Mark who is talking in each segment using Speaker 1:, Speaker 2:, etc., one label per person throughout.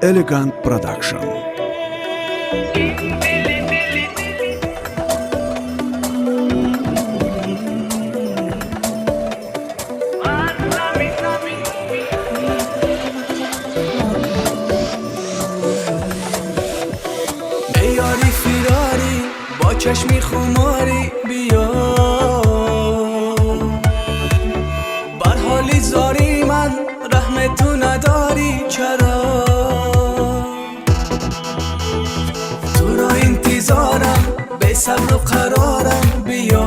Speaker 1: Elegant Production.
Speaker 2: یاری فیراری با چشمی خماری بیا بر حالی زاری من رحم تو نداری چرا تو را انتظارم به صبر و قرارم بیا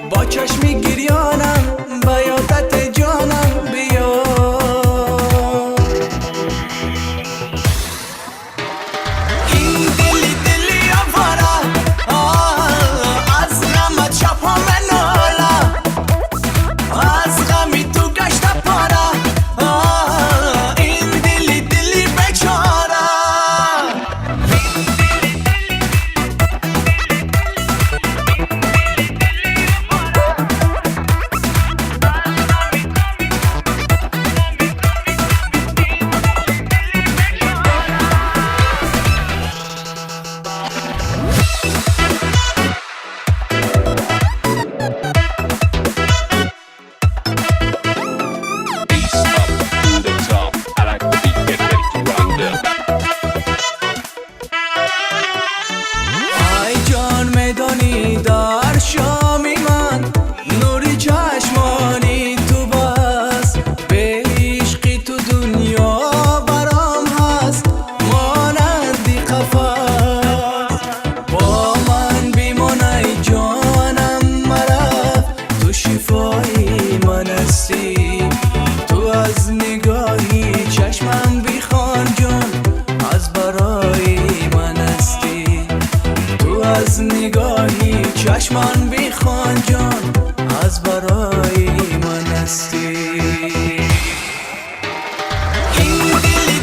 Speaker 2: با چشمی گریانم با یادت جانم بیا در شامی من نوری چشمانی تو بس به عشقی تو دنیا برام هست مانندی قفس با من بیمانی جانم مرف تو شفای من هستی تو از نگاهی چشمم بیخوان جان از برای من هستی تو از نگاهی چشمان بیخوان جان از برای من هستی این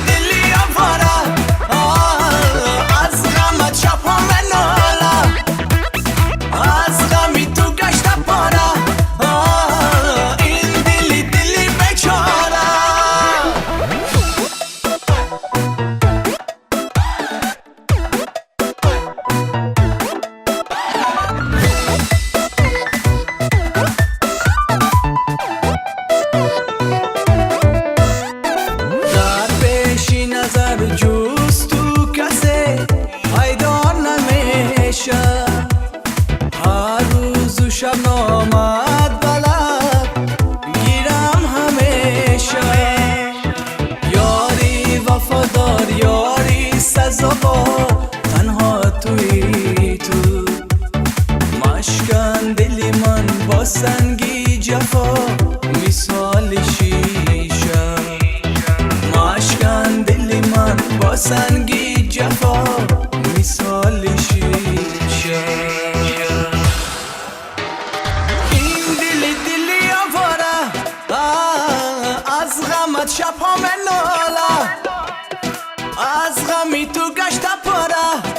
Speaker 2: دلی آواره از غمت شبها مناله از غمی تو گشت پاره این دلی بیچاره جوز تو کسی پیدا نمیشه هر روز و شب نامد بلد گیرم همیشه یاری وفادار یاری سزاوار تنها توی تو مشکن دلی من با سنگی جفا مثال شیشه مشکن دلی من با سنگی جفا مثال شیشه این دلی آواره از غمت شبها مناله از غمی تو گشت پاره